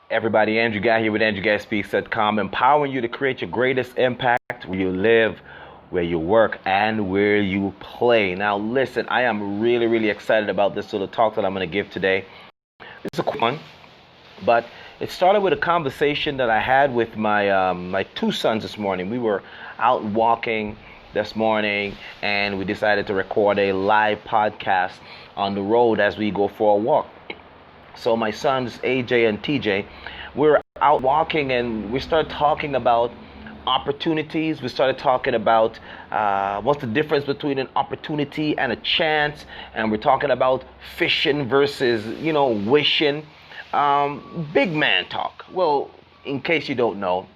Everybody, Andrew Guy here with AndrewGuySpeaks.com, empowering you to create your greatest impact where you live, where you work, and where you play. Now, listen, I am really excited about this little talk that I'm going to give today. It's a quick one, but it started with a conversation that I had with my two sons this morning. We were out walking this morning, and we decided to record a live podcast on the road as we go for a walk. So my sons, AJ and TJ, we're out walking and we started talking about opportunities. We started talking about what's the difference between an opportunity and a chance. And we're talking about fishing versus, wishing. Big man talk. Well, in case you don't know,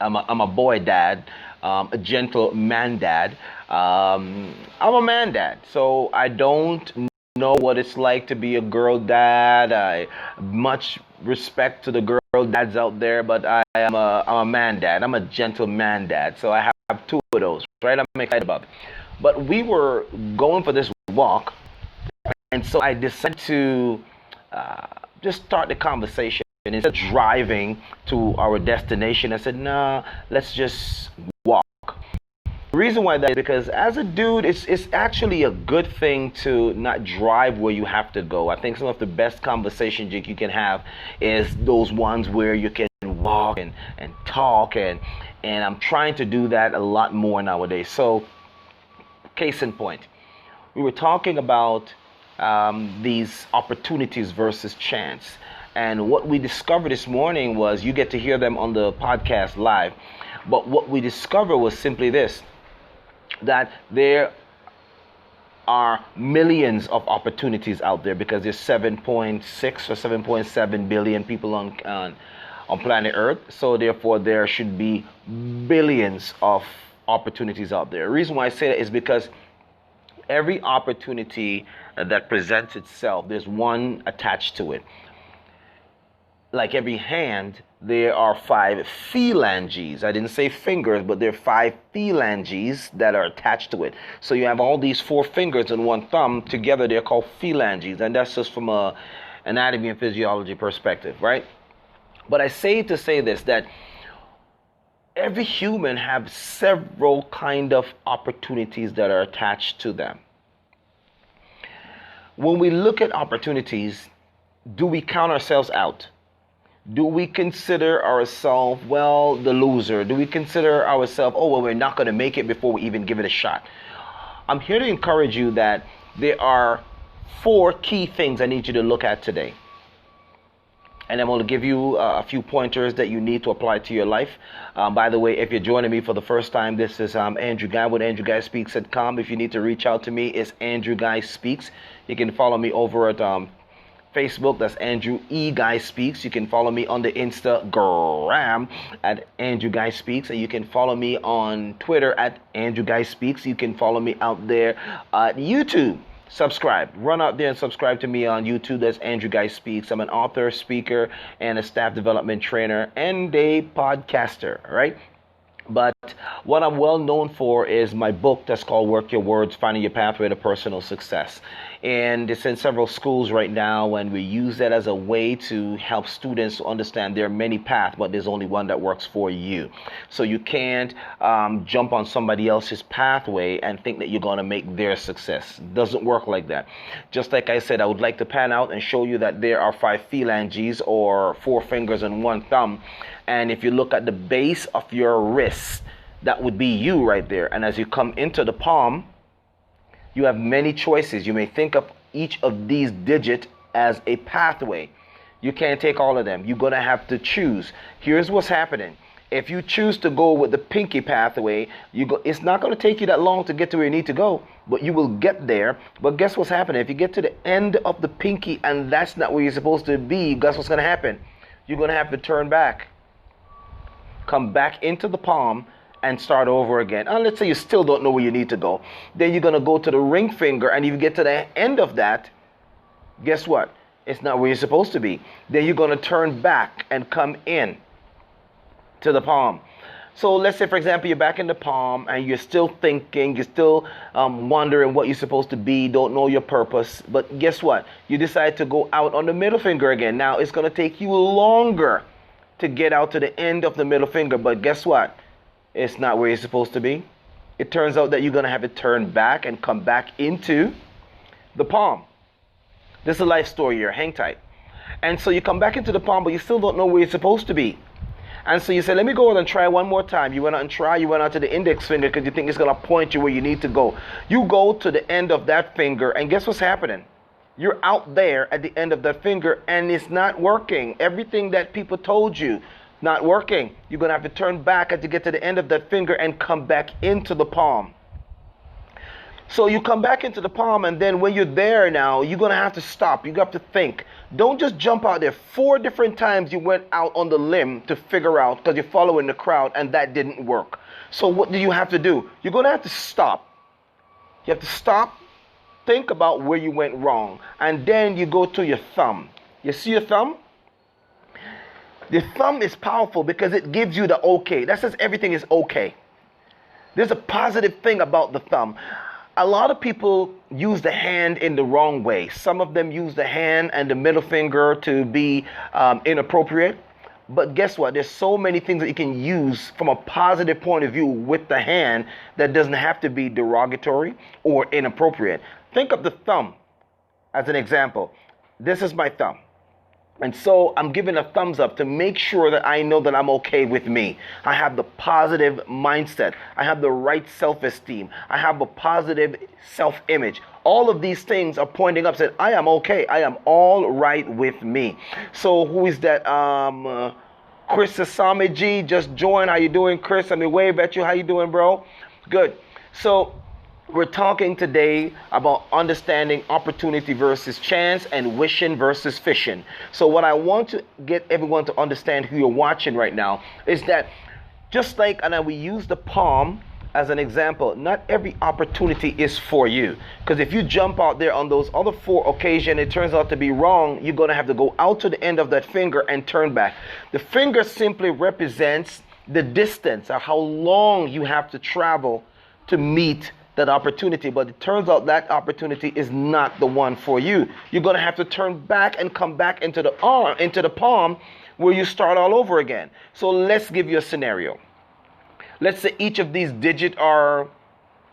I'm a boy dad, a gentle man dad. I'm a man dad, so I don't know what it's like to be a girl dad. I much respect to the girl dads out there, but I'm a man dad. I'm a gentle man dad, so I have two of those, right? I'm excited about it. But we were going for this walk, and so I decided to just start the conversation. And instead of driving to our destination, I said, nah, let's just walk. The reason why that is because as a dude, it's actually a good thing to not drive where you have to go. I think some of the best conversations you can have is those ones where you can walk and talk, and I'm trying to do that a lot more nowadays. So, case in point, we were talking about these opportunities versus chance. And what we discovered this morning was, you get to hear them on the podcast live, but what we discovered was simply this: that there are millions of opportunities out there because there's 7.6 or 7.7 billion people on planet Earth. So therefore, there should be billions of opportunities out there. The reason why I say that is because every opportunity that presents itself, there's one attached to it. Like every hand, there are 5 phalanges. I didn't say fingers, but there are 5 phalanges that are attached to it. So you have all these 4 fingers and 1 thumb. Together, they're called phalanges. And that's just from a anatomy and physiology perspective, right? But I say to say this, that every human have several kind of opportunities that are attached to them. When we look at opportunities, do we count ourselves out? Do we consider ourselves, the loser? Do we consider ourselves, we're not going to make it before we even give it a shot? I'm here to encourage you that there are 4 key things I need you to look at today. And I'm going to give you a few pointers that you need to apply to your life. By the way, if you're joining me for the first time, this is Andrew Guy with AndrewGuySpeaks.com. If you need to reach out to me, it's Andrew Guy Speaks. You can follow me over at Facebook, that's Andrew E. Guy Speaks. You can follow me on the Instagram at Andrew Guy Speaks, and you can follow me on Twitter at Andrew Guy Speaks. You can follow me out there at YouTube. Subscribe. Run out there and subscribe to me on YouTube. That's Andrew Guy Speaks. I'm an author, speaker, and a staff development trainer and a podcaster, all right? But what I'm well known for is my book that's called Work Your Words, Finding Your Pathway to Personal Success. And it's in several schools right now, and we use that as a way to help students to understand there are many paths, but there's only one that works for you. So you can't jump on somebody else's pathway and think that you're going to make their success. It doesn't work like that. Just like I said, I would like to pan out and show you that there are 5 phalanges, or 4 fingers and 1 thumb. And if you look at the base of your wrist, that would be you right there. And as you come into the palm, you have many choices. You may think of each of these digits as a pathway. You can't take all of them. You're going to have to choose. Here's what's happening. If you choose to go with the pinky pathway, it's not going to take you that long to get to where you need to go, but you will get there. But guess what's happening? If you get to the end of the pinky and that's not where you're supposed to be, guess what's going to happen? You're going to have to turn back. Come back into the palm and start over again. And let's say you still don't know where you need to go. Then you're going to go to the ring finger, and if you get to the end of that, guess what? It's not where you're supposed to be. Then you're going to turn back and come in to the palm. So let's say, for example, you're back in the palm and you're still thinking, you're still wondering what you're supposed to be, don't know your purpose. But guess what? You decide to go out on the middle finger again. Now it's going to take you longer to get out to the end of the middle finger. But guess what? It's not where you're supposed to be. It turns out that you're going to have to turn back and come back into the palm. This is a life story here. Hang tight. And so you come back into the palm, but you still don't know where you're supposed to be. And so you say, let me go out and try one more time. You went out and try. You went out to the index finger because you think it's going to point you where you need to go. You go to the end of that finger, and guess what's happening? You're out there at the end of that finger, and it's not working. Everything that people told you, not working. You're going to have to turn back as you get to the end of that finger and come back into the palm. So you come back into the palm, and then when you're there now, you're going to have to stop. You have to think. Don't just jump out there. 4 different times you went out on the limb to figure out because you're following the crowd, and that didn't work. So what do you have to do? You're going to have to stop. You have to stop, think about where you went wrong, and then you go to your thumb. You see your thumb? The thumb is powerful because it gives you the okay. That says everything is okay. There's a positive thing about the thumb. A lot of people use the hand in the wrong way. Some of them use the hand and the middle finger to be inappropriate. But guess what? There's so many things that you can use from a positive point of view with the hand that doesn't have to be derogatory or inappropriate. Think of the thumb as an example. This is my thumb. And so I'm giving a thumbs up to make sure that I know that I'm okay with me. I have the positive mindset. I have the right self-esteem. I have a positive self-image. All of these things are pointing up, saying, I am okay. I am all right with me. So who is that? Chris Asami G just joined. How you doing, Chris? I mean, wave at you. How you doing, bro? Good. So we're talking today about understanding opportunity versus chance and wishing versus fishing. So what I want to get everyone to understand who you're watching right now is that just like, and we use the palm as an example, not every opportunity is for you. Because if you jump out there on those other 4 occasions, it turns out to be wrong, you're going to have to go out to the end of that finger and turn back. The finger simply represents the distance or how long you have to travel to meet that opportunity, but it turns out that opportunity is not the one for you. You're going to have to turn back and come back into the arm, into the palm, where you start all over again. So let's give you a scenario. Let's say each of these digits are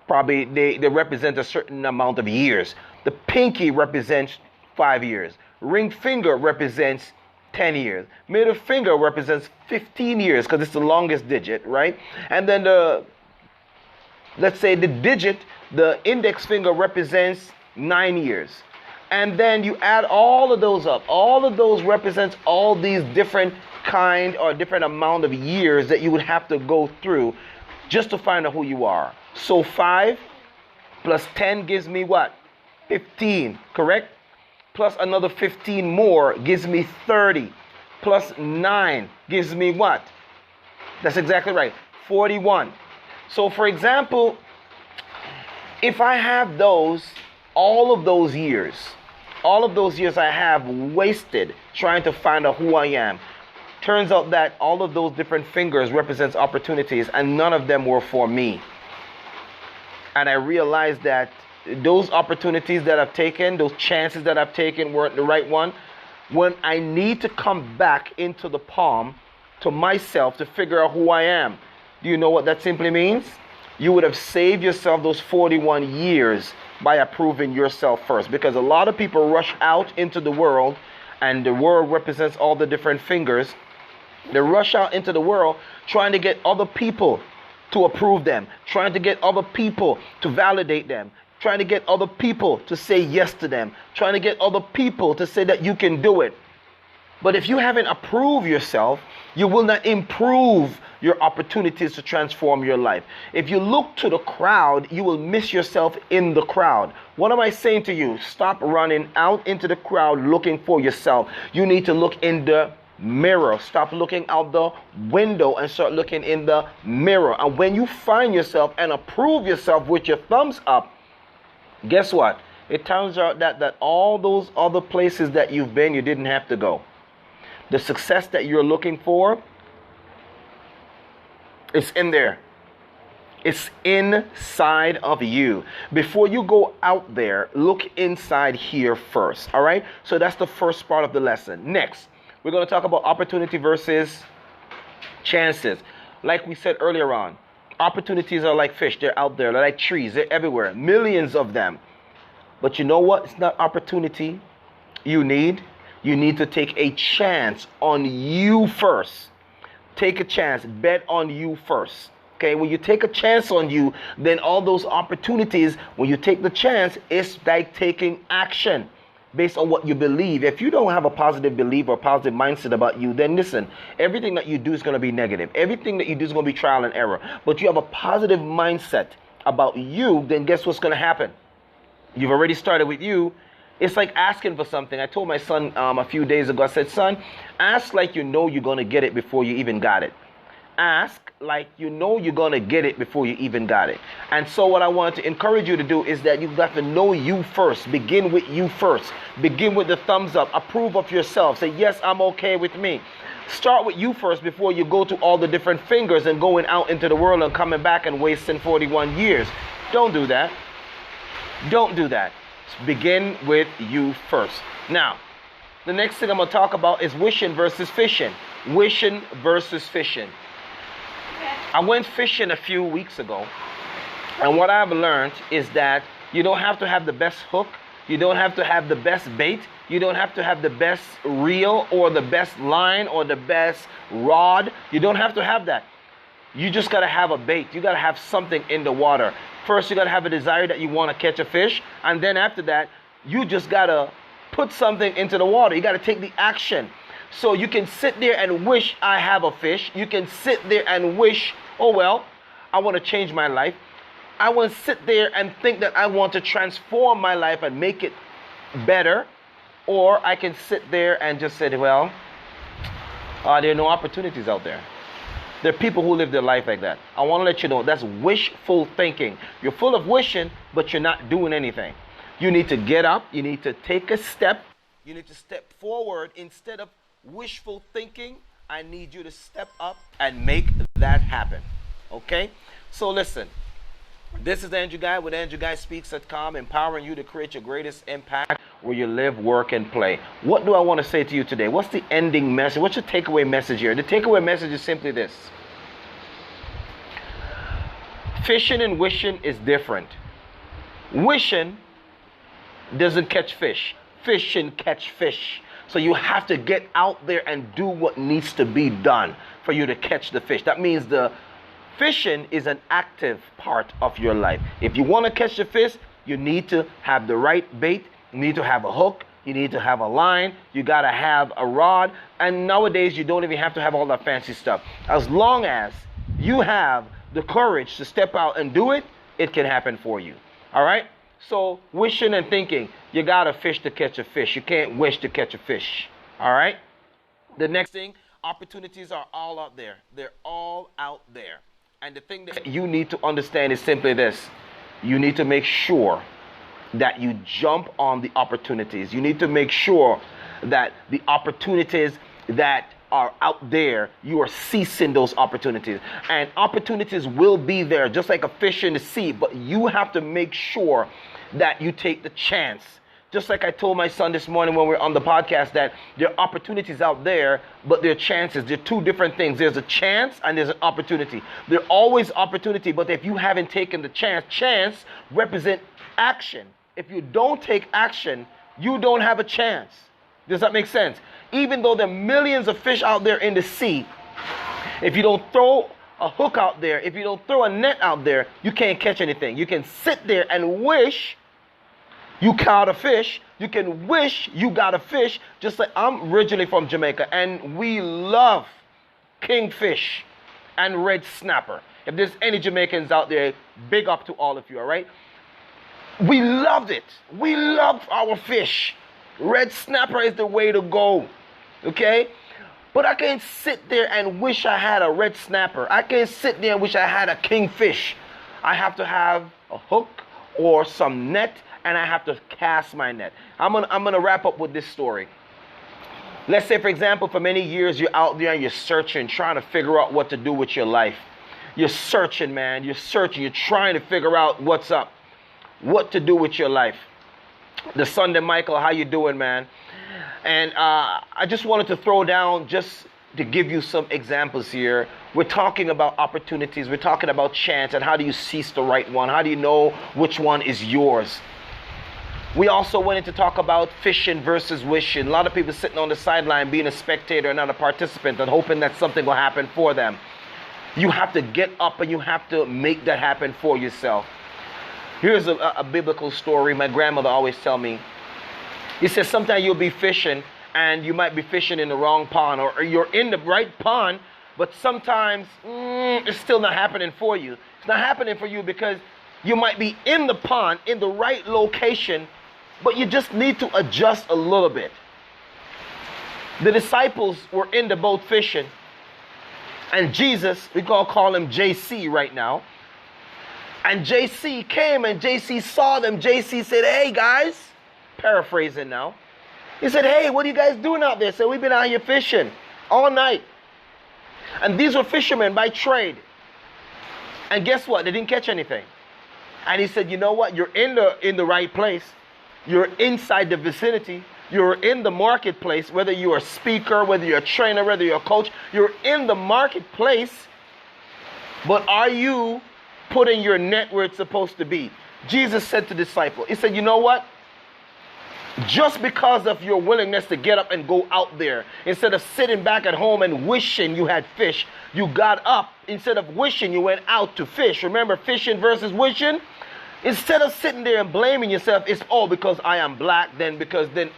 probably, they represent a certain amount of years. The pinky represents 5 years. Ring finger represents 10 years. Middle finger represents 15 years because it's the longest digit, right? And then let's say the digit, the index finger represents 9 years. And then you add all of those up. All of those represents all these different kind or different amount of years that you would have to go through just to find out who you are. So 5 plus 10 gives me what? 15, correct? Plus another 15 more gives me 30. Plus 9 gives me what? That's exactly right, 41. So for example, if I have all of those years I have wasted trying to find out who I am, turns out that all of those different fingers represents opportunities and none of them were for me. And I realized that those opportunities that I've taken, those chances that I've taken weren't the right one. When I need to come back into the palm to myself to figure out who I am, do you know what that simply means? You would have saved yourself those 41 years by approving yourself first. Because a lot of people rush out into the world, and the world represents all the different fingers. They rush out into the world trying to get other people to approve them, trying to get other people to validate them, trying to get other people to say yes to them, trying to get other people to say that you can do it. But if you haven't approved yourself, you will not improve your opportunities to transform your life. If you look to the crowd, you will miss yourself in the crowd. What am I saying to you? Stop running out into the crowd looking for yourself. You need to look in the mirror. Stop looking out the window and start looking in the mirror. And when you find yourself and approve yourself with your thumbs up, guess what? It turns out that all those other places that you've been, you didn't have to go. The success that you're looking for, It's in there. It's inside of you. Before you go out there, look inside here first. All right? So that's the first part of the lesson. Next, we're going to talk about opportunity versus chances. Like we said earlier on, opportunities are like fish. They're out there. They're like trees. They're everywhere. Millions of them. But you know what? It's not opportunity you need. You need to take a chance on you first. Take a chance. Bet on you first. Okay, when you take a chance on you, then all those opportunities, when you take the chance, it's like taking action based on what you believe. If you don't have a positive belief or positive mindset about you, then listen, everything that you do is going to be negative. Everything that you do is going to be trial and error. But you have a positive mindset about you, then guess what's going to happen? You've already started with you. It's like asking for something. I told my son a few days ago, I said, son, ask like you know you're going to get it before you even got it. Ask like you know you're going to get it before you even got it. And so what I want to encourage you to do is that you've got to know you first. Begin with you first. Begin with the thumbs up. Approve of yourself. Say, yes, I'm okay with me. Start with you first before you go to all the different fingers and going out into the world and coming back and wasting 41 years. Don't do that. Don't do that. Begin with you first. Now, the next thing I'm going to talk about is wishing versus fishing. Wishing versus fishing. I went fishing a few weeks ago, and what I've learned is that you don't have to have the best hook, you don't have to have the best bait, you don't have to have the best reel or the best line or the best rod. You don't have to have that. You just got to have a bait. You got to have something in the water. First, you got to have a desire that you want to catch a fish, and then after that, you just got to put something into the water. You got to take the action. So you can sit there and wish I have a fish. You can sit there and wish, oh well, I want to change my life. I want to sit there and think that I want to transform my life and make it better. Or I can sit there and just say, well, there are no opportunities out there. There are people who live their life like that. I want to let you know that's wishful thinking. You're full of wishing, but you're not doing anything. You need to get up. You need to take a step. You need to step forward instead of wishful thinking. I need you to step up and make that happen. Okay? So listen, this is Andrew Guy with AndrewGuySpeaks.com, empowering you to create your greatest impact where you live, work, and play. What do I want to say to you today? What's the ending message? What's your takeaway message here? The takeaway message is simply this. Fishing and wishing is different. Wishing doesn't catch fish. Fishing catch fish. So you have to get out there and do what needs to be done for you to catch the fish. That means the fishing is an active part of your life. If you want to catch the fish, you need to have the right bait. You need to have a hook. You need to have a line. You got to have a rod. And nowadays, you don't even have to have all that fancy stuff. As long as you have the courage to step out and do it, it can happen for you. All right? So wishing and thinking, you got to fish to catch a fish. You can't wish to catch a fish. All right? The next thing, opportunities are all out there. They're all out there. And the thing that you need to understand is simply this. You need to make sure that you jump on the opportunities. You need to make sure that the opportunities that are out there, you are seizing those opportunities. And opportunities will be there, just like a fish in the sea. But you have to make sure that you take the chance. Just like I told my son this morning when we were on the podcast, that there are opportunities out there, but there are chances. There are two different things. There's a chance and there's an opportunity. There's always opportunity, but if you haven't taken the chance represents action. If you don't take action, you don't have a chance. Does that make sense? Even though there are millions of fish out there in the sea, if you don't throw a hook out there, if you don't throw a net out there, you can't catch anything. You can sit there and wish you caught a fish. You can wish you got a fish. Just like I'm originally from Jamaica, and we love kingfish and red snapper. If there's any Jamaicans out there, big up to all of you, all right? We loved it. We love our fish. Red snapper is the way to go, okay? But I can't sit there and wish I had a red snapper. I can't sit there and wish I had a kingfish. I have to have a hook or some net, and I have to cast my net. I'm gonna wrap up with this story. Let's say, for example, for many years you're out there and you're searching, trying to figure out what to do with your life. You're searching, man. You're searching. You're trying to figure out what's up, what to do with your life. The Sunday Michael, how you doing, man? And I just wanted to throw down just to give you some examples here. We're talking about opportunities. We're talking about chance and how do you seize the right one? How do you know which one is yours? We also wanted to talk about fishing versus wishing. A lot of people sitting on the sideline being a spectator and not a participant and hoping that something will happen for them. You have to get up and you have to make that happen for yourself. Here's a biblical story my grandmother always tell me. He says sometimes you'll be fishing and you might be fishing in the wrong pond, or you're in the right pond, but sometimes it's still not happening for you. It's not happening for you because you might be in the pond in the right location, but you just need to adjust a little bit. The disciples were in the boat fishing, and Jesus, we call him JC right now, and JC came and JC saw them. JC said, "Hey guys," paraphrasing now. He said, "Hey, what are you guys doing out there?" Said, "We've been out here fishing all night." And these were fishermen by trade. And guess what? They didn't catch anything. And he said, "You know what? You're in the right place. You're inside the vicinity. You're in the marketplace, whether you're a speaker, whether you're a trainer, whether you're a coach, you're in the marketplace. But are you putting your net where it's supposed to be?" Jesus said to the disciple, he said, "You know what? Just because of your willingness to get up and go out there, instead of sitting back at home and wishing you had fish, you got up. Instead of wishing, you went out to fish." Remember, fishing versus wishing? Instead of sitting there and blaming yourself, it's all because I am black, then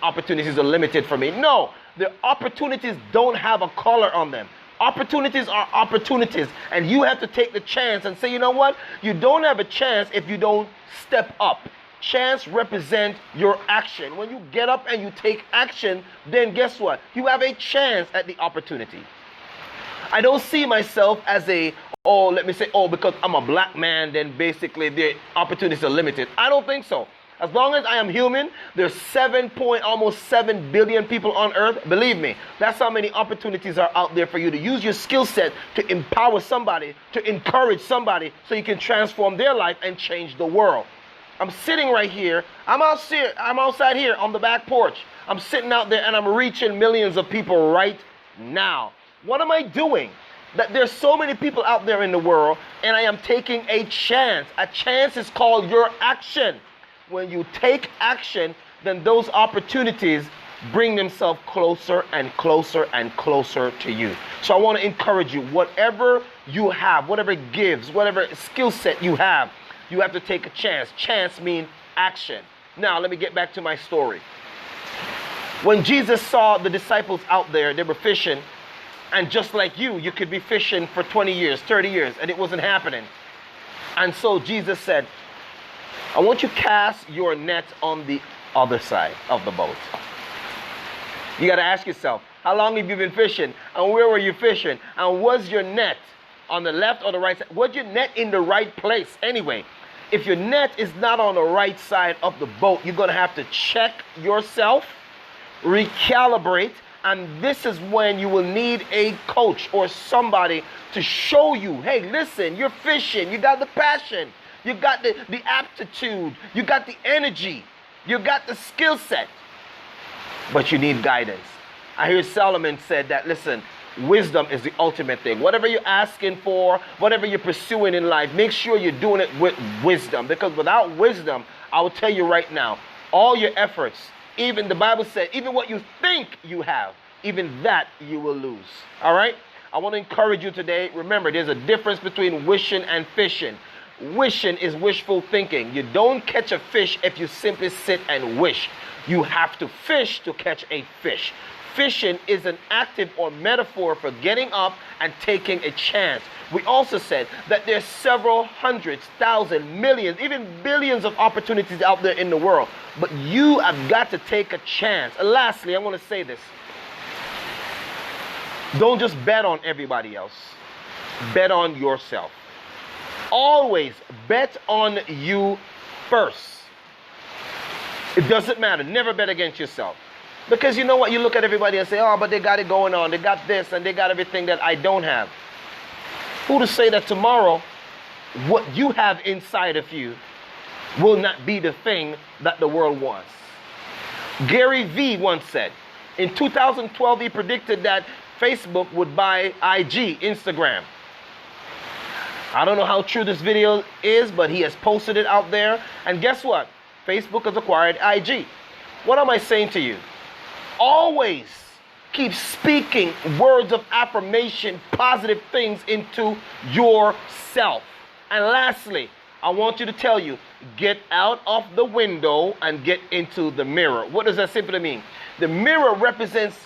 opportunities are limited for me. No, the opportunities don't have a color on them. Opportunities are opportunities, and you have to take the chance and say, you know what? You don't have a chance if you don't step up. Chance represents your action. When you get up and you take action, then guess what? You have a chance at the opportunity. I don't see myself as because I'm a black man, then basically the opportunities are limited. I don't think so. As long as I am human, there's almost 7 billion people on earth. Believe me, that's how many opportunities are out there for you to use your skill set to empower somebody, to encourage somebody so you can transform their life and change the world. I'm sitting right here. I'm outside here on the back porch. I'm sitting out there and I'm reaching millions of people right now. What am I doing? That there's so many people out there in the world, and I am taking a chance. A chance is called your action. When you take action, then those opportunities bring themselves closer and closer and closer to you. So I want to encourage you, whatever you have, whatever gives, whatever skill set you have to take a chance. Chance means action. Now, let me get back to my story. When Jesus saw the disciples out there, they were fishing, and just like you could be fishing for 20 years, 30 years, and it wasn't happening. And so Jesus said, I want you to cast your net on the other side of the boat. You got to ask yourself, how long have you been fishing? And where were you fishing? And was your net on the left or the right side? Was your net in the right place anyway? If your net is not on the right side of the boat, you're going to have to check yourself, recalibrate, and this is when you will need a coach or somebody to show you, hey, listen, you're fishing, you got the passion, you got the aptitude, you got the energy, you got the skill set, but you need guidance. I hear Solomon said that, listen, wisdom is the ultimate thing. Whatever you're asking for, whatever you're pursuing in life, make sure you're doing it with wisdom, because without wisdom, I will tell you right now, all your efforts, even the Bible said, even what you think you have, even that you will lose. All right? I want to encourage you today. Remember, there's a difference between wishing and fishing. Wishing is wishful thinking. You don't catch a fish if you simply sit and wish. You have to fish to catch a fish. Fishing is an active or metaphor for getting up and taking a chance. We also said that there's several hundreds, thousands, millions, even billions of opportunities out there in the world. But you have got to take a chance. And lastly, I want to say this. Don't just bet on everybody else. Bet on yourself. Always bet on you first. It doesn't matter. Never bet against yourself. Because you know what? You look at everybody and say, oh, but they got it going on. They got this and they got everything that I don't have. Who to say that tomorrow what you have inside of you will not be the thing that the world wants? Gary Vee once said, in 2012 he predicted that Facebook would buy IG, Instagram. I don't know how true this video is, but he has posted it out there. And guess what? Facebook has acquired IG. What am I saying to you? Always keep speaking words of affirmation, positive things into yourself. And lastly, I want you to tell you, get out of the window and get into the mirror. What does that simply mean? The mirror represents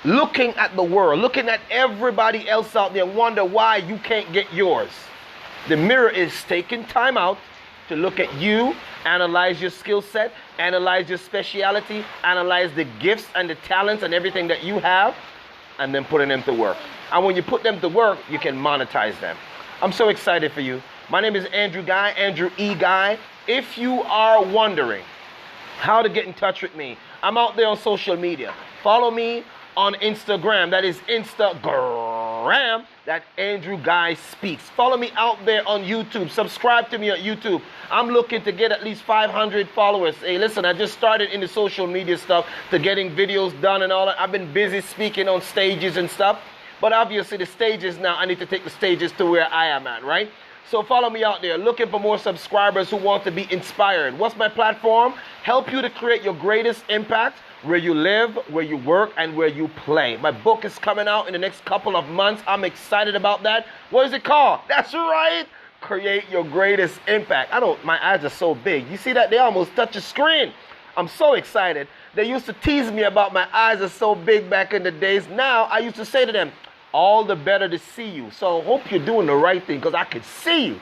looking at the world, looking at everybody else out there and wonder why you can't get yours. The mirror is taking time out to look at you, analyze your skill set, analyze your speciality, analyze the gifts and the talents and everything that you have, and then putting them to work. And when you put them to work, you can monetize them. I'm so excited for you. My name is Andrew Guy, Andrew E. Guy. If you are wondering how to get in touch with me, I'm out there on social media. Follow me on Instagram. That is Instagram. That Andrew Guy Speaks. Follow me out there on YouTube. Subscribe to me on YouTube. I'm looking to get at least 500 followers. Hey, listen, I just started in the social media stuff to getting videos done and all that. I've been busy speaking on stages and stuff. But obviously the stages now, I need to take the stages to where I am at, right? So follow me out there, looking for more subscribers who want to be inspired. What's my platform? Help you to create your greatest impact where you live, where you work, and where you play. My book is coming out in the next couple of months. I'm excited about that. What is it called? That's right. Create your greatest impact. My eyes are so big. You see that? They almost touch the screen. I'm so excited. They used to tease me about my eyes are so big back in the days. Now I used to say to them, all the better to see you. So hope you're doing the right thing because I can see you.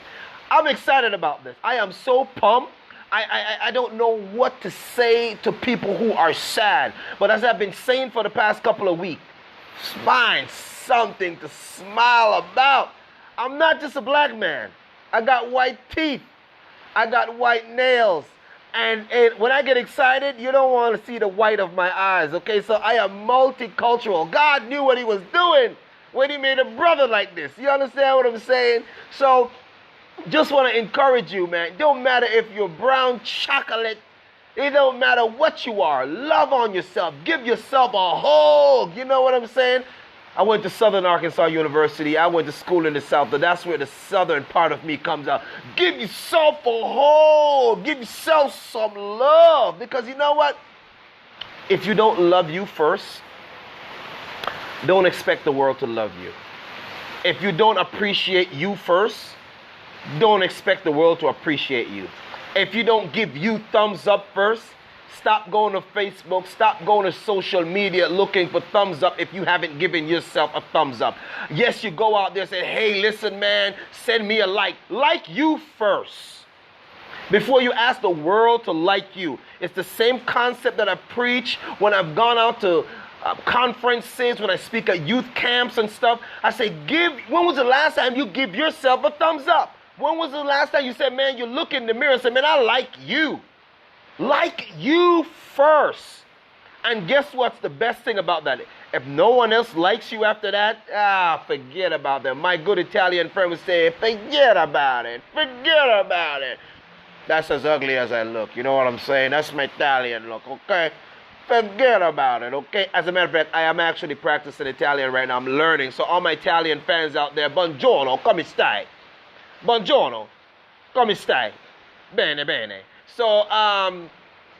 I'm excited about this. I am so pumped. I don't know what to say to people who are sad. But as I've been saying for the past couple of weeks, find something to smile about. I'm not just a black man. I got white teeth. I got white nails. And when I get excited, you don't want to see the white of my eyes, okay? So I am multicultural. God knew what he was doing when he made a brother like this. You understand what I'm saying? So just want to encourage you, man. It don't matter if you're brown chocolate. It don't matter what you are. Love on yourself. Give yourself a hug. You know what I'm saying? I went to Southern Arkansas University. I went to school in the South. And that's where the Southern part of me comes out. Give yourself a hug. Give yourself some love. Because you know what? If you don't love you first, don't expect the world to love you. If you don't appreciate you first, don't expect the world to appreciate you. If you don't give you thumbs up first, stop going to Facebook, stop going to social media looking for thumbs up if you haven't given yourself a thumbs up. Yes, you go out there and say, hey, listen, man, send me a like. Like you first before you ask the world to like you. It's the same concept that I preach when I've gone out to conferences, when I speak at youth camps and stuff. I say, when was the last time you give yourself a thumbs up? When was the last time you said, man, you look in the mirror and say, man, I like you. Like you first. And guess what's the best thing about that? If no one else likes you after that, forget about them. My good Italian friend would say, forget about it. Forget about it. That's as ugly as I look. You know what I'm saying? That's my Italian look, okay? Forget about it, okay? As a matter of fact, I am actually practicing Italian right now. I'm learning. So all my Italian fans out there, buongiorno, come stai? Buongiorno, come stai? Bene, bene. So,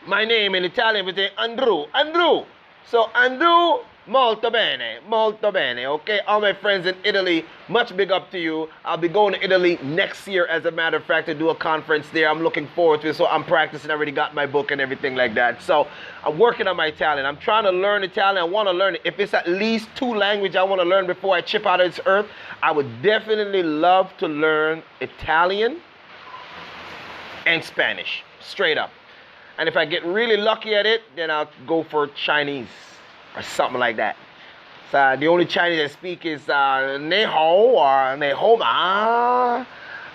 my name in Italian would say Andrew. Andrew. So, Andrew, molto bene, okay? All my friends in Italy, much big up to you. I'll be going to Italy next year, as a matter of fact, to do a conference there. I'm looking forward to it, so I'm practicing. I already got my book and everything like that. So, I'm working on my Italian. I'm trying to learn Italian. I want to learn it. If it's at least 2 languages I want to learn before I chip out of this earth, I would definitely love to learn Italian and Spanish, straight up. And if I get really lucky at it, then I'll go for Chinese or something like that. So the only Chinese I speak is Nei Hou or Nei Hou Ma.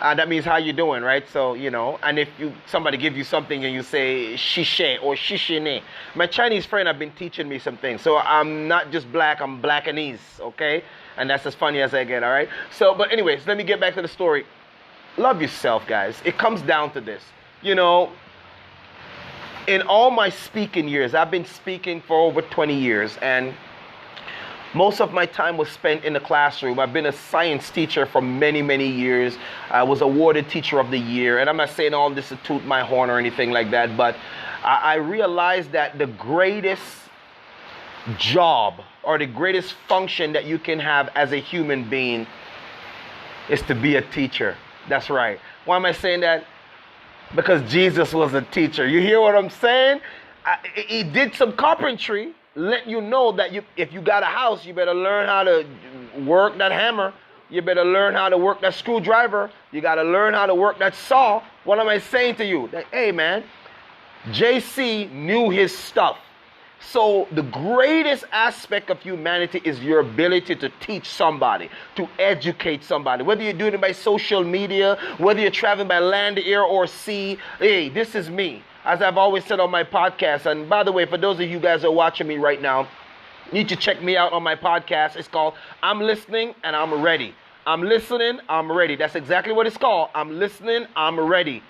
That means how you doing, right? So, and if somebody gives you something and you say shishe or shishine. My Chinese friend have been teaching me some things. So I'm not just black, I'm blackanese, okay? And that's as funny as I get, all right? So, but anyways, let me get back to the story. Love yourself, guys. It comes down to this. In all my speaking years, I've been speaking for over 20 years, and most of my time was spent in the classroom. I've been a science teacher for many, many years. I was awarded Teacher of the Year, and I'm not saying all this to toot my horn or anything like that, but I realized that the greatest job or the greatest function that you can have as a human being is to be a teacher. That's right. Why am I saying that? Because Jesus was a teacher. You hear what I'm saying? He did some carpentry, let you know that if you got a house, you better learn how to work that hammer. You better learn how to work that screwdriver. You got to learn how to work that saw. What am I saying to you? That, hey, man, JC knew his stuff. So the greatest aspect of humanity is your ability to teach somebody, to educate somebody. Whether you're doing it by social media, whether you're traveling by land, air, or sea. Hey, this is me. As I've always said on my podcast. And by the way, for those of you guys who are watching me right now, you need to check me out on my podcast. It's called I'm Listening and I'm Ready. I'm listening, I'm ready. That's exactly what it's called. I'm listening, I'm ready.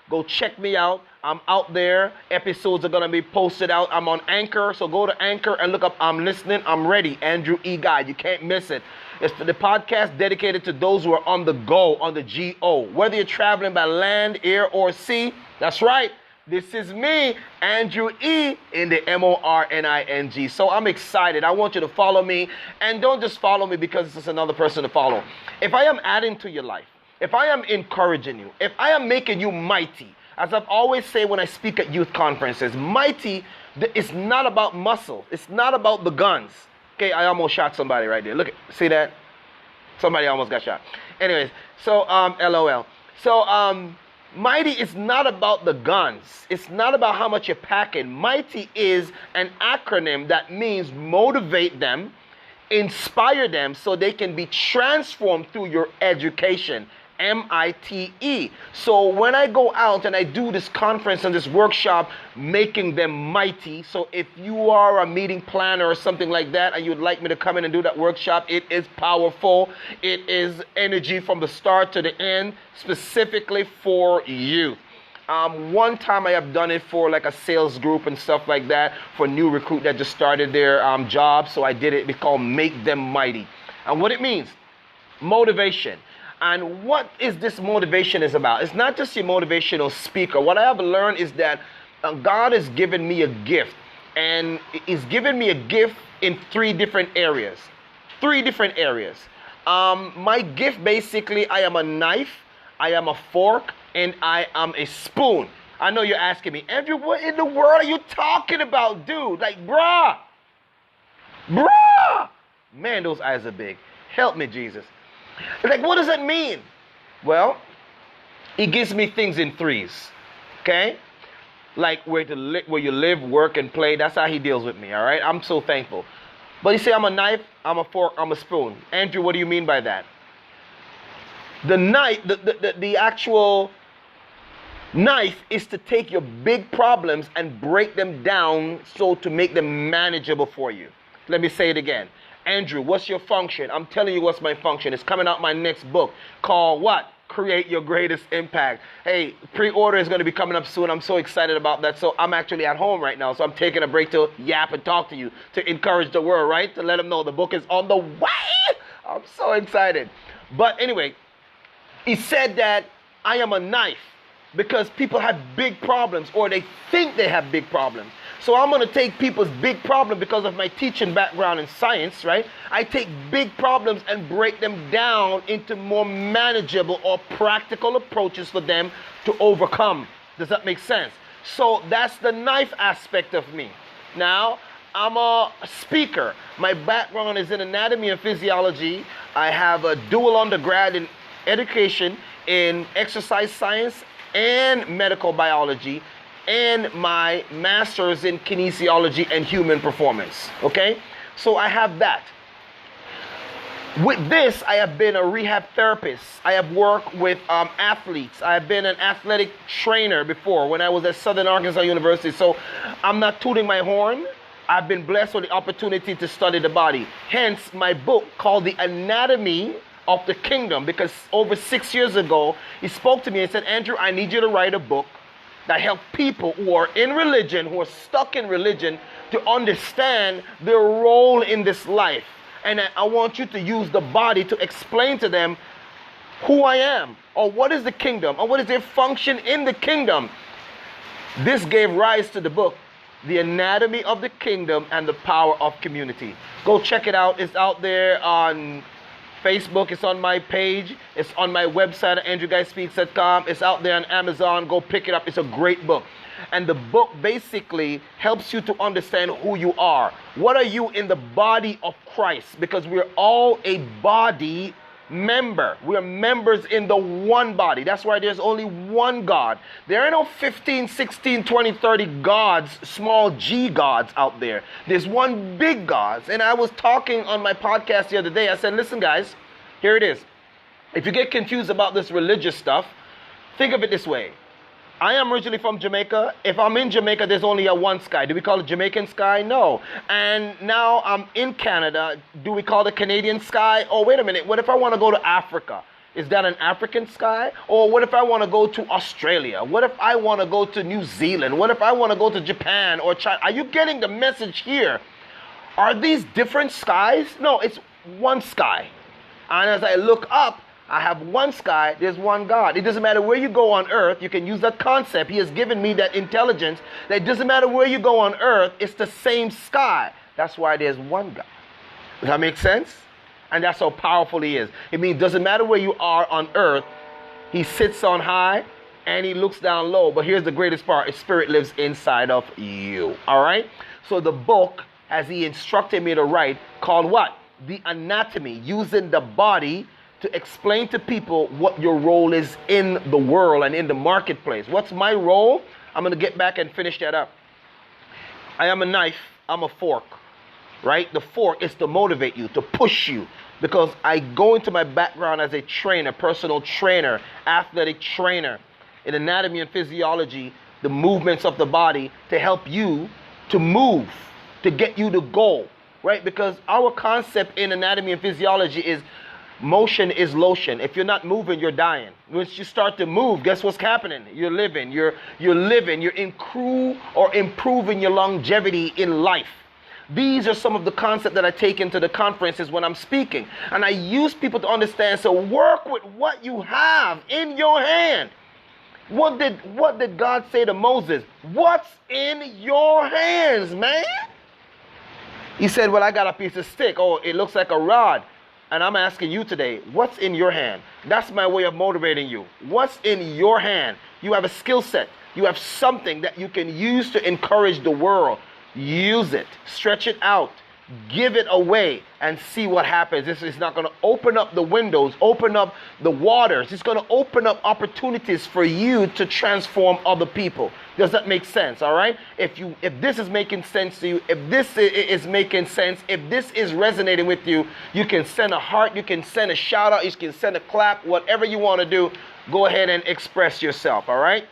Go check me out. I'm out there. Episodes are going to be posted out. I'm on Anchor. So go to Anchor and look up I'm Listening, I'm Ready. Andrew E. Guy. You can't miss it. It's the podcast dedicated to those who are on the go, on the G-O. Whether you're traveling by land, air, or sea. That's right. This is me, Andrew E. in the M-O-R-N-I-N-G. So I'm excited. I want you to follow me. And don't just follow me because it's just another person to follow. If I am adding to your life, if I am encouraging you, if I am making you mighty, as I've always said when I speak at youth conferences, mighty is not about muscle. It's not about the guns. Okay, I almost shot somebody right there. Look, see that? Somebody almost got shot. Anyways, so LOL. So mighty is not about the guns. It's not about how much you're packing. Mighty is an acronym that means motivate them, inspire them so they can be transformed through your education. M-I-T-E. So when I go out and I do this conference and this workshop, making them mighty. So if you are a meeting planner or something like that and you'd like me to come in and do that workshop, it is powerful. It is energy from the start to the end, specifically for you. One time I have done it for like a sales group and stuff like that for new recruit that just started their job. So I did it. It's called Make Them Mighty. And what it means, motivation. And what is this motivation is about? It's not just your motivational speaker. What I have learned is that God has given me a gift. And He's given me a gift in three different areas. My gift, basically, I am a knife, I am a fork, and I am a spoon. I know you're asking me, Andrew, what in the world are you talking about, dude? Like, bruh. Man, those eyes are big. Help me, Jesus. Like, what does that mean? Well, He gives me things in threes, okay? Like where you live, work, and play. That's how He deals with me, all right? I'm so thankful. But He say I'm a knife, I'm a fork, I'm a spoon. Andrew, what do you mean by that? The knife, the actual knife is to take your big problems and break them down so to make them manageable for you. Let me say it again. Andrew, what's your function? I'm telling you what's my function. It's coming out my next book called what? Create Your Greatest Impact. Hey, pre-order is going to be coming up soon. I'm so excited about that. So I'm actually at home right now. So I'm taking a break to yap and talk to you, to encourage the world, right? To let them know the book is on the way. I'm so excited. But anyway, He said that I am a knife because people have big problems or they think they have big problems. So I'm going to take people's big problem because of my teaching background in science, right? I take big problems and break them down into more manageable or practical approaches for them to overcome. Does that make sense? So that's the knife aspect of me. Now, I'm a speaker. My background is in anatomy and physiology. I have a dual undergrad in education in exercise science and medical biology, and my master's in kinesiology and human performance. Okay? So I have that. With this, I have been a rehab therapist. I have worked with athletes. I have been an athletic trainer before when I was at Southern Arkansas University. So I'm not tooting my horn. I've been blessed with the opportunity to study the body. Hence, my book called The Anatomy of the Kingdom, because over 6 years ago, he spoke to me and said, Andrew, I need you to write a book that help people who are in religion, who are stuck in religion, to understand their role in this life. And I want you to use the body to explain to them who I am, or what is the kingdom, or what is their function in the kingdom. This gave rise to the book, The Anatomy of the Kingdom and the Power of Community. Go check it out. It's out there on Facebook. It's on my page. It's on my website at andrewguyspeaks.com. It's out there on Amazon. Go pick it up. It's a great book. And the book basically helps you to understand who you are. What are you in the body of Christ? Because we're all a body member. We're members in the one body. That's why there's only one God. There are no 15, 16, 20, 30 gods, small g gods out there. There's one big God. And I was talking on my podcast the other day. I said, listen, guys, here it is. If you get confused about this religious stuff, think of it this way. I am originally from Jamaica. If I'm in Jamaica, there's only a one sky. Do we call it Jamaican sky? No. And now I'm in Canada. Do we call it Canadian sky? Oh, wait a minute. What if I want to go to Africa? Is that an African sky? Or what if I want to go to Australia? What if I want to go to New Zealand? What if I want to go to Japan or China? Are you getting the message here? Are these different skies? No, it's one sky. And as I look up, I have one sky, there's one God. It doesn't matter where you go on earth, you can use that concept. He has given me that intelligence that it doesn't matter where you go on earth, it's the same sky. That's why there's one God. Does that make sense? And that's how powerful he is. It means it doesn't matter where you are on earth, he sits on high and he looks down low. But here's the greatest part, his spirit lives inside of you. All right? So the book, as he instructed me to write, called what? The Anatomy, using the body to explain to people what your role is in the world and in the marketplace. What's my role? I'm going to get back and finish that up. I am a knife. I'm a fork, right? The fork is to motivate you, to push you, because I go into my background as a trainer, personal trainer, athletic trainer in anatomy and physiology, the movements of the body to help you to move, to get you to go, right? Because our concept in anatomy and physiology is motion is lotion. If you're not moving, you're dying. Once you start to move, guess what's happening? You're living. You're improving your longevity in life. These are some of the concepts that I take into the conferences when I'm speaking. And I use people to understand, so work with what you have in your hand. What did God say to Moses? What's in your hands, man? He said, well, I got a piece of stick. Oh, it looks like a rod. And I'm asking you today, what's in your hand? That's my way of motivating you. What's in your hand? You have a skill set. You have something that you can use to encourage the world. Use it. Stretch it out. Give it away and see what happens. This is not going to open up the windows, open up the waters. It's going to open up opportunities for you to transform other people. Does that make sense? All right? If this is making sense to you, if this is making sense, if this is resonating with you, you can send a heart, you can send a shout out, you can send a clap, whatever you want to do, go ahead and express yourself. All right?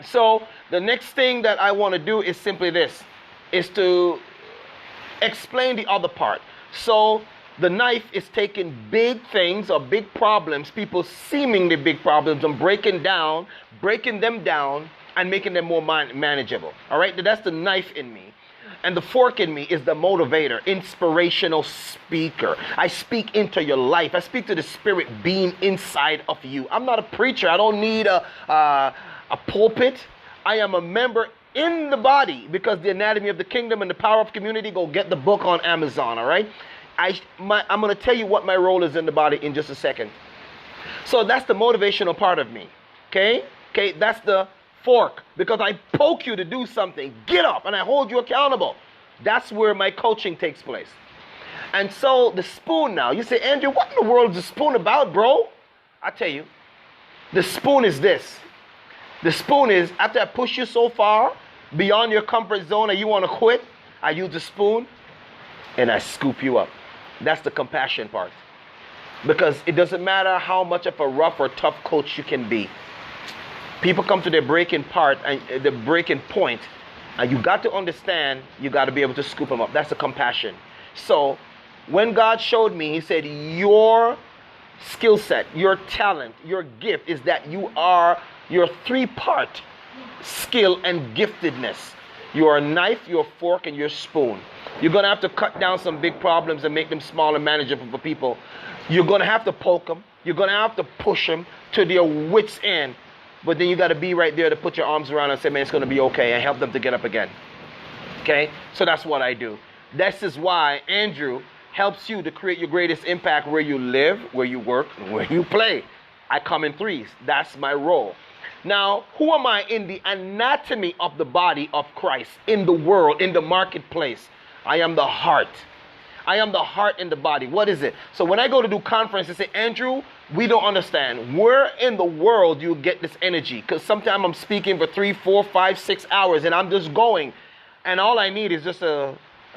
So the next thing that I want to do is simply this, is to explain the other part. So the knife is taking big things or big problems, people's seemingly big problems, and breaking them down and making them more manageable. All right, that's the knife in me. And the fork in me is the motivator, inspirational speaker. I speak into your life. I speak to the spirit being inside of you. I'm not a preacher. I don't need a pulpit. I am a member in the body, because the anatomy of the kingdom and the power of community, go get the book on Amazon. All right, I'm going to tell you what my role is in the body in just a second. So that's the motivational part of me. Okay, that's the fork, because I poke you to do something, get up, and I hold you accountable. That's where my coaching takes place. And so the spoon now, you say, Andrew, what in the world is the spoon about, bro? I tell you, the spoon is this. The spoon is, after I push you so far beyond your comfort zone and you want to quit, I use the spoon and I scoop you up. That's the compassion part. Because it doesn't matter how much of a rough or tough coach you can be. People come to their breaking point, and you got to understand, you got to be able to scoop them up. That's the compassion. So when God showed me, he said, your skill set, your talent, your gift is that you are your three-part skill and giftedness. You are a knife, you're a fork, and you're a spoon. You're going to have to cut down some big problems and make them small and manageable for people. You're going to have to poke them. You're going to have to push them to their wits' end. But then you got to be right there to put your arms around and say, man, it's going to be okay, and help them to get up again. Okay? So that's what I do. This is why Andrew helps you to create your greatest impact where you live, where you work, and where you play. I come in threes. That's my role. Now, who am I in the anatomy of the body of Christ, in the world, in the marketplace? I am the heart. I am the heart in the body. What is it? So when I go to do conferences, they say, Andrew, we don't understand. Where in the world do you get this energy? Because sometimes I'm speaking for 3, 4, 5, 6 hours, and I'm just going. And all I need is just a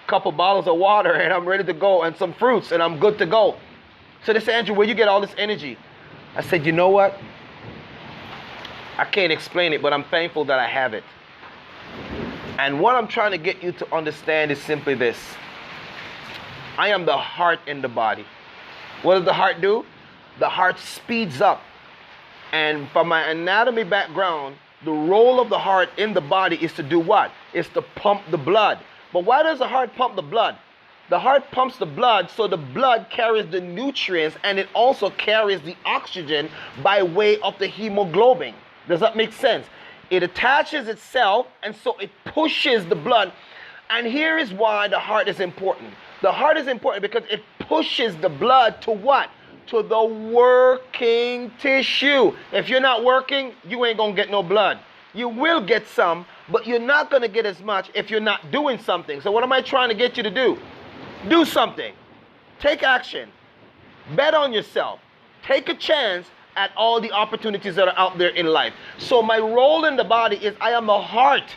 couple bottles of water, and I'm ready to go, and some fruits, and I'm good to go. So they say, Andrew, where you get all this energy? I said, you know what? I can't explain it, but I'm thankful that I have it. And what I'm trying to get you to understand is simply this. I am the heart in the body. What does the heart do? The heart speeds up. And from my anatomy background, the role of the heart in the body is to do what? It's to pump the blood. But why does the heart pump the blood? The heart pumps the blood so the blood carries the nutrients, and it also carries the oxygen by way of the hemoglobin. Does that make sense? It attaches itself, and so it pushes the blood. And here is why the heart is important. The heart is important because it pushes the blood to what? To the working tissue. If you're not working, you ain't going to get no blood. You will get some, but you're not going to get as much if you're not doing something. So what am I trying to get you to do? Do something. Take action. Bet on yourself. Take a chance at all the opportunities that are out there in life. So my role in the body is I am the heart.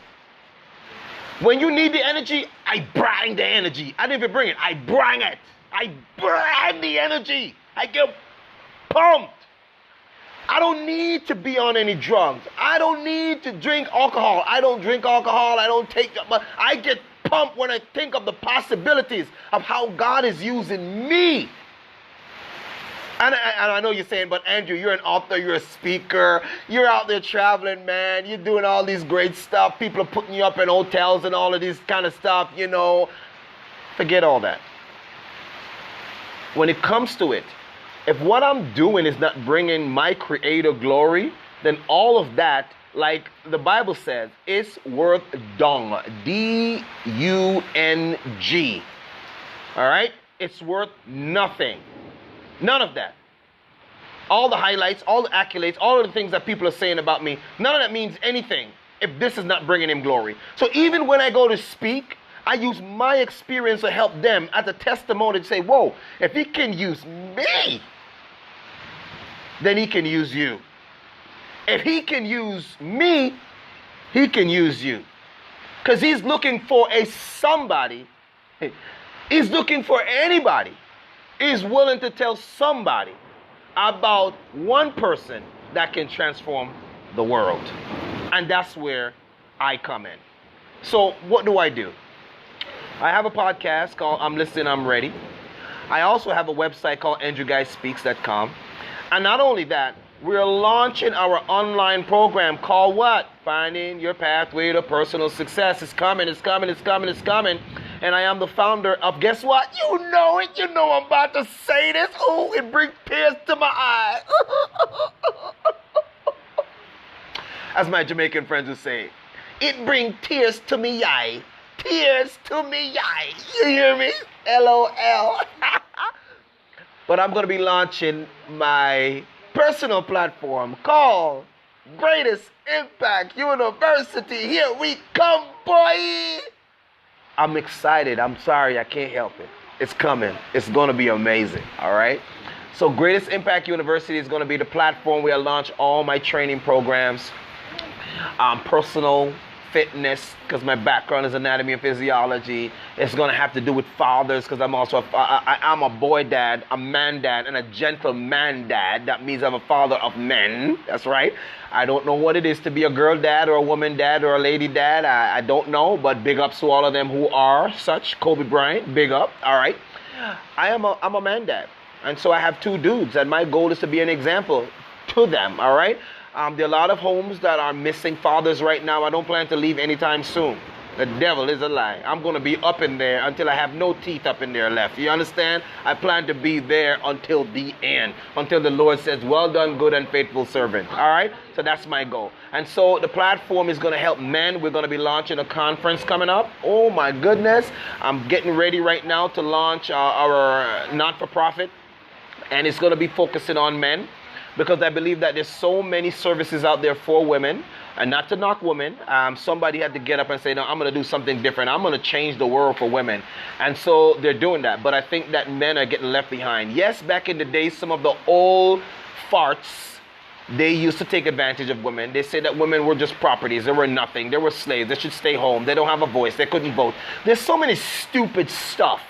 When you need the energy, I bring the energy. I didn't even bring it. I bring it. I bring the energy. I get pumped. I don't need to be on any drugs. I don't need to drink alcohol. I don't drink alcohol. I don't take it. But I get pumped when I think of the possibilities of how God is using me. And I know you're saying, but Andrew, you're an author, you're a speaker, you're out there traveling, man, you're doing all these great stuff, people are putting you up in hotels and all of this kind of stuff, you know. Forget all that. When it comes to it, if what I'm doing is not bringing my Creator glory, then all of that, like the Bible says, is worth dung. D-U-N-G. All right? It's worth nothing. None of that. All the highlights, all the accolades, all of the things that people are saying about me, none of that means anything if this is not bringing him glory. So even when I go to speak, I use my experience to help them as a testimony to say, whoa, if he can use me, then he can use you. If he can use me, he can use you. Because he's looking for a somebody. He's looking for anybody. Is willing to tell somebody about one person that can transform the world. And that's where I come in. So what do? I have a podcast called I'm Listening, I'm Ready. I also have a website called AndrewGuySpeaks.com. And not only that, we're launching our online program called what? Finding Your Pathway to Personal Success. It's coming, it's coming, it's coming, it's coming. And I am the founder of, guess what? You know it. You know I'm about to say this. Oh, it brings tears to my eyes. As my Jamaican friends would say, it brings tears to me eye. Tears to me eye. You hear me? LOL. But I'm going to be launching my personal platform called Greatest Impact University. Here we come, boy. I'm excited. I'm sorry. I can't help it. It's coming. It's going to be amazing. All right. So Greatest Impact University is going to be the platform where I launch all my training programs, personal, fitness, because my background is anatomy and physiology. It's going to have to do with fathers, because I'm a boy dad, a man dad, and a gentleman dad. That means I'm a father of men. That's right. I don't know what it is to be a girl dad or a woman dad or a lady dad. I don't know, but big ups to all of them who are such. Kobe Bryant, big up. All right. I'm a man dad. And so I have two dudes, and my goal is to be an example to them. All right. There are a lot of homes that are missing fathers right now. I don't plan to leave anytime soon. The devil is a lie. I'm going to be up in there until I have no teeth up in there left. You understand? I plan to be there until the end. Until the Lord says, well done, good and faithful servant. All right? So that's my goal. And so the platform is going to help men. We're going to be launching a conference coming up. Oh, my goodness. I'm getting ready right now to launch our not-for-profit. And it's going to be focusing on men. Because I believe that there's so many services out there for women. And not to knock women, somebody had to get up and say, no, I'm going to do something different. I'm going to change the world for women. And so they're doing that. But I think that men are getting left behind. Yes, back in the day, some of the old farts, they used to take advantage of women. They said that women were just properties. They were nothing. They were slaves. They should stay home. They don't have a voice. They couldn't vote. There's so many stupid stuff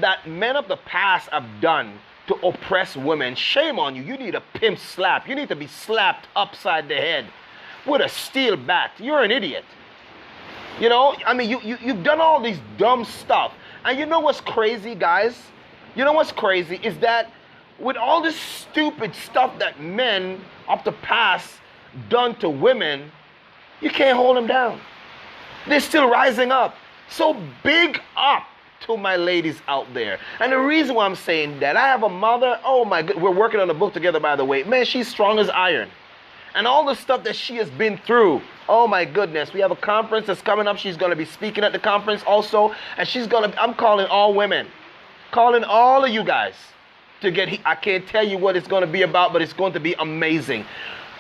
that men of the past have done to oppress women. Shame on you. You need a pimp slap. You need to be slapped upside the head with a steel bat. You're an idiot. You know, I mean, you've done all these dumb stuff. And you know what's crazy, guys? You know what's crazy is that with all this stupid stuff that men of the past done to women, you can't hold them down. They're still rising up. So big up to my ladies out there. And the reason why I'm saying that, I have a mother, oh my God, we're working on a book together, by the way. Man, she's strong as iron. And all the stuff that she has been through, oh my goodness. We have a conference that's coming up. She's going to be speaking at the conference also. And I'm calling all women, calling all of you guys to I can't tell you what it's going to be about, but it's going to be amazing.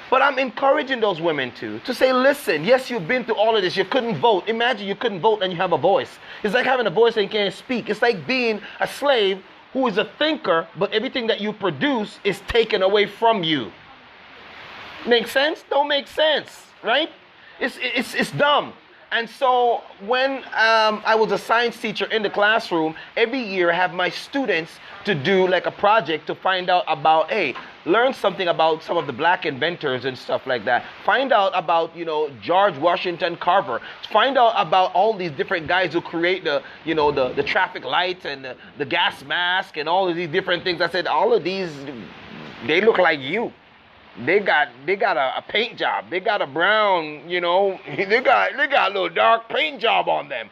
But I'm encouraging those women to say, listen, yes, you've been through all of this. You couldn't vote. Imagine you couldn't vote and you have a voice. It's like having a voice and you can't speak. It's like being a slave who is a thinker, but everything that you produce is taken away from you. Make sense? Don't make sense, right? It's dumb. And so when I was a science teacher in the classroom, every year I have my students to do like a project to find out about, learn something about some of the black inventors and stuff like that. Find out about, George Washington Carver. Find out about all these different guys who create the traffic lights and the gas mask and all of these different things. I said, all of these, they look like you. They got a paint job. They got a brown, they got a little dark paint job on them.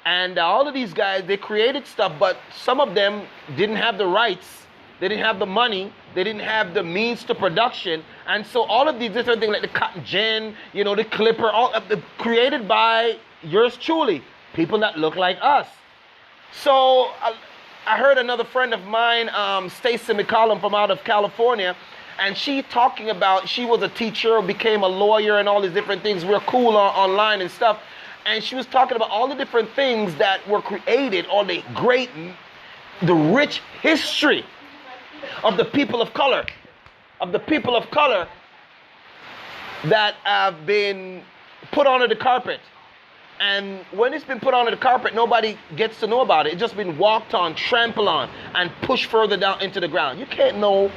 And all of these guys, they created stuff, but some of them didn't have the rights. They didn't have the money. They didn't have the means to production. And so all of these different things like the cotton gin, the clipper, all created by yours truly, people that look like us. So I heard another friend of mine, Stacy McCollum from out of California, and she talking about, she was a teacher, became a lawyer and all these different things. We're cool online and stuff. And she was talking about all the different things that were created, all the rich history of the people of color, that have been put under the carpet. And when it's been put under the carpet, nobody gets to know about it. It's just been walked on, trampled on, and pushed further down into the ground. You can't know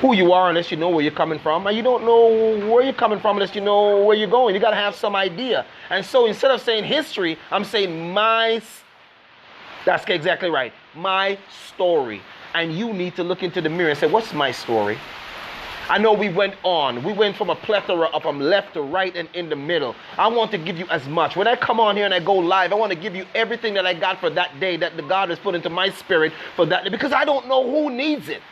who you are unless you know where you're coming from. And you don't know where you're coming from unless you know where you're going. You got to have some idea. And so instead of saying history, I'm saying that's exactly right, my story. And you need to look into the mirror and say, what's my story? I know we went from a plethora of from left to right and in the middle. I want to give you as much. When I come on here and I go live, I want to give you everything that I got for that day, that the God has put into my spirit for that day, because I don't know who needs it.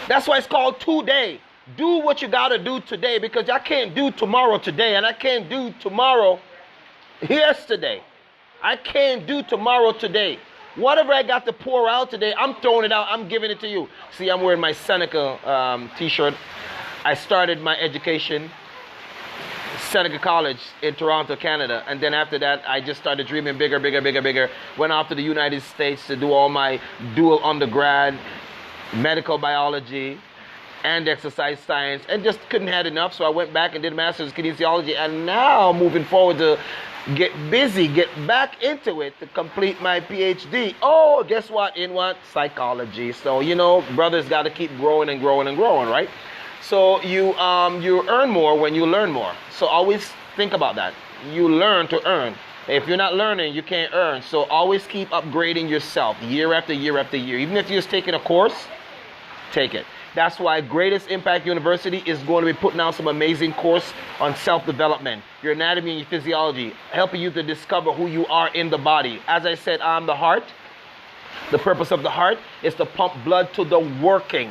That's why it's called today. Do what you got to do today, because I can't do tomorrow today, and I can't do tomorrow yesterday. I can't do tomorrow today. Whatever I got to pour out today, I'm throwing it out. I'm giving it to you. See, I'm wearing my Seneca t-shirt. I started my education, Seneca College in Toronto, Canada. And then after that, I just started dreaming bigger. Went off to the United States to do all my dual undergrad, medical biology, and exercise science, and just couldn't have enough. So I went back and did a master's in kinesiology, and now moving forward to get busy, get back into it to complete my PhD. Oh, guess what? In what? Psychology. So, you know, brothers got to keep growing and growing and growing, right? So you earn more when you learn more. So always think about that. You learn to earn. If you're not learning, you can't earn. So always keep upgrading yourself year after year after year. Even if you're just taking a course, take it. That's why Greatest Impact University is going to be putting out some amazing course on self-development, your anatomy and your physiology, helping you to discover who you are in the body. As I said, I'm the heart. The purpose of the heart is to pump blood to the working,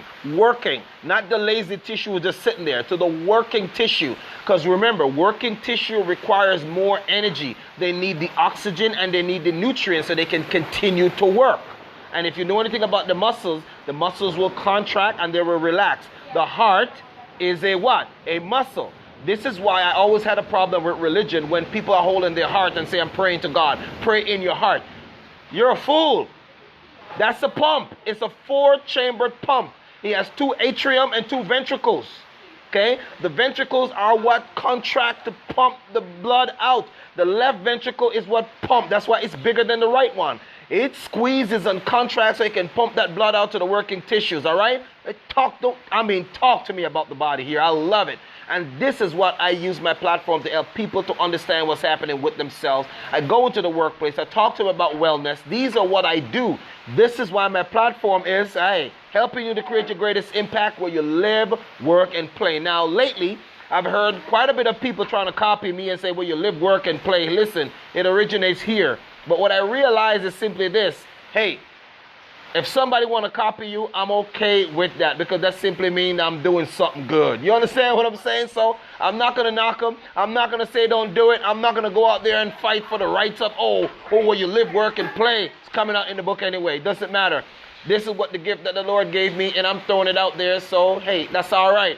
not the lazy tissue just sitting there, to the working tissue. Because remember, working tissue requires more energy. They need the oxygen and they need the nutrients so they can continue to work. And if you know anything about the muscles will contract and they will relax. The heart is a what? A muscle. This is why I always had a problem with religion when people are holding their heart and say, I'm praying to God. Pray in your heart. You're a fool. That's a pump. It's a 4-chambered pump. He has 2 atrium and 2 ventricles. Okay? The ventricles are what contract to pump the blood out. The left ventricle is what pump. That's why it's bigger than the right one. It squeezes and contracts so it can pump that blood out to the working tissues, all right? Talk to me about the body here. I love it. And this is what I use my platform to help people to understand what's happening with themselves. I go into the workplace. I talk to them about wellness. These are what I do. This is why my platform is, helping you to create your greatest impact where you live, work, and play. Now, lately, I've heard quite a bit of people trying to copy me and say, well, you live, work, and play. Listen, it originates here. But what I realize is simply this. Hey, if somebody want to copy you, I'm okay with that because that simply means I'm doing something good. You understand what I'm saying? So I'm not going to knock them. I'm not going to say don't do it. I'm not going to go out there and fight for the rights of, where you live, work, and play. It's coming out in the book anyway. It doesn't matter. This is what the gift that the Lord gave me, and I'm throwing it out there. So, hey, that's all right.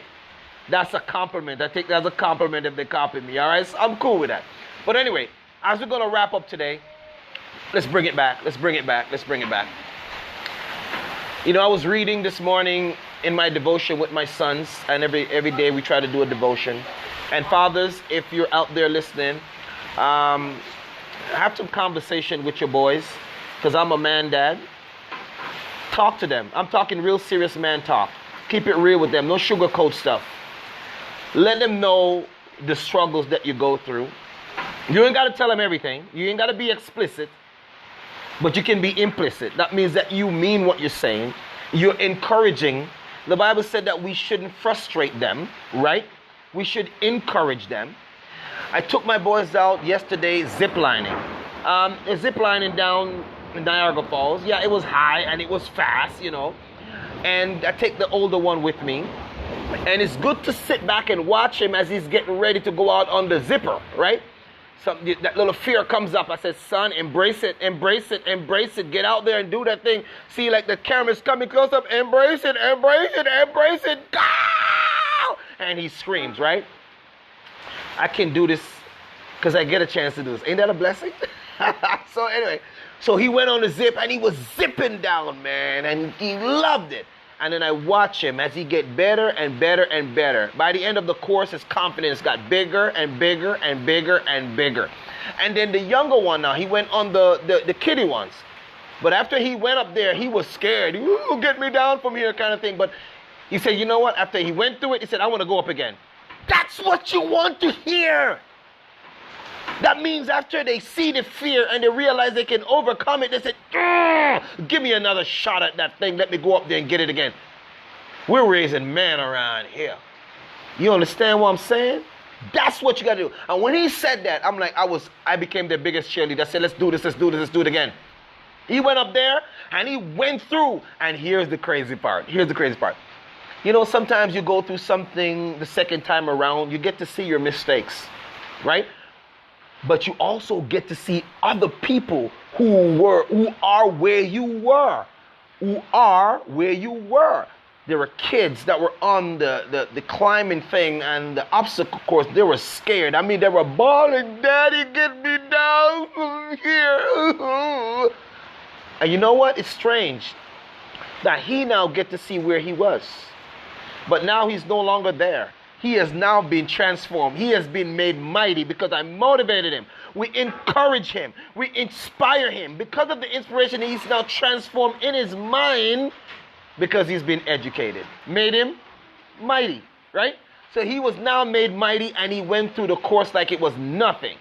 That's a compliment. I take that as a compliment if they copy me, all right? So I'm cool with that. But anyway, as we're going to wrap up today, let's bring it back. You know, I was reading this morning in my devotion with my sons, and every day we try to do a devotion. And fathers, if you're out there listening, have some conversation with your boys, because I'm a man dad. Talk to them. I'm talking real serious man talk. Keep it real with them. No sugarcoat stuff. Let them know the struggles that you go through. You ain't got to tell them everything. You ain't got to be explicit. But you can be implicit. That means that you mean what you're saying. You're encouraging. The Bible said that we shouldn't frustrate them, right? We should encourage them. I took my boys out yesterday ziplining. Ziplining down in Niagara Falls. Yeah, it was high and it was fast, you know. And I take the older one with me. And it's good to sit back and watch him as he's getting ready to go out on the zipper, right? That little fear comes up. I said, son, embrace it. Get out there and do that thing. See, like the camera's coming close up. Embrace it. Go! And he screams, right? I can do this because I get a chance to do this. Ain't that a blessing? So anyway, so he went on the zip and he was zipping down, man. And he loved it. And then I watch him as he get better and better and better. By the end of the course, his confidence got bigger and bigger and bigger and bigger. And then the younger one now, he went on the kiddie ones. But after he went up there, he was scared. Ooh, get me down from here kind of thing. But he said, you know what? After he went through it, he said, I want to go up again. That's what you want to hear. That means after they see the fear and they realize they can overcome it, they say, give me another shot at that thing. Let me go up there and get it again. We're raising men around here. You understand what I'm saying? That's what you got to do. And when he said that, I'm like, I became their biggest cheerleader. I said, let's do this, let's do it again. He went up there and he went through. And here's the crazy part. You know, sometimes you go through something the second time around, you get to see your mistakes, right? But you also get to see other people who are where you were. There were kids that were on the climbing thing and the obstacle course. They were scared. I mean, they were bawling, Daddy, get me down from here. And you know what? It's strange that he now get to see where he was. But now he's no longer there. He has now been transformed. He has been made mighty because I motivated him. We encourage him. We inspire him. Because of the inspiration, he's now transformed in his mind because he's been educated. Made him mighty, right? So he was now made mighty, and he went through the course like it was nothing.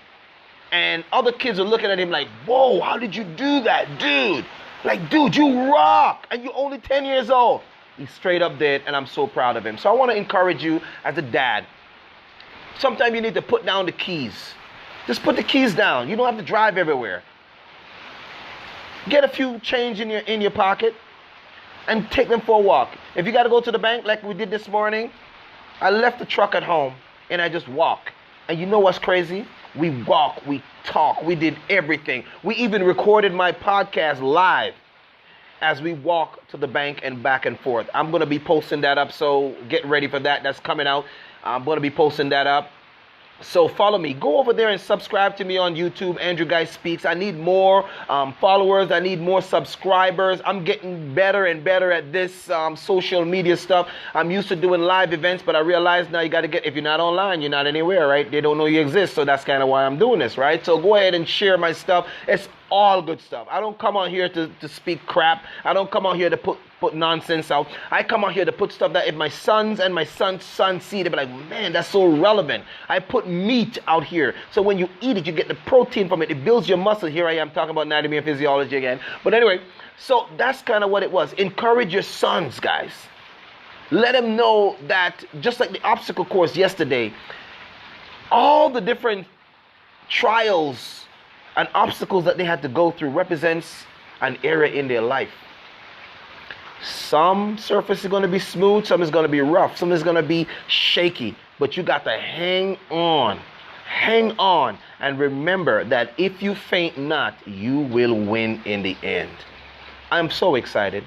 And other kids are looking at him like, whoa, how did you do that, dude? Like, dude, you rock, and you're only 10 years old. He straight up did, and I'm so proud of him. So I want to encourage you as a dad. Sometimes you need to put down the keys. Just put the keys down. You don't have to drive everywhere. Get a few change in your pocket and take them for a walk. If you got to go to the bank like we did this morning, I left the truck at home and I just walk. And you know what's crazy? We walk, we talk, we did everything. We even recorded my podcast live as we walk to the bank and back and forth. I'm going to be posting that up, so get ready for that. That's coming out. I'm going to be posting that up. So follow me. Go over there and subscribe to me on YouTube, Andrew Guy Speaks. I need more followers. I need more subscribers. I'm getting better and better at this social media stuff. I'm used to doing live events, but I realize now you got to get, if you're not online, you're not anywhere, right? They don't know you exist, so that's kind of why I'm doing this, right? So go ahead and share my stuff. It's all good stuff. I don't come on here to speak crap. I don't come on here to put nonsense out. I come out here to put stuff that if my sons and my son's sons see, they'll be like, man, that's so relevant. I put meat out here. So when you eat it, you get the protein from it. It builds your muscle. Here I am talking about anatomy and physiology again. But anyway, so that's kind of what it was. Encourage your sons, guys. Let them know that just like the obstacle course yesterday, all the different trials and obstacles that they had to go through represents an era in their life. Some surface is going to be smooth, some is going to be rough, some is going to be shaky, but you got to hang on, and remember that if you faint not, you will win in the end. I'm so excited.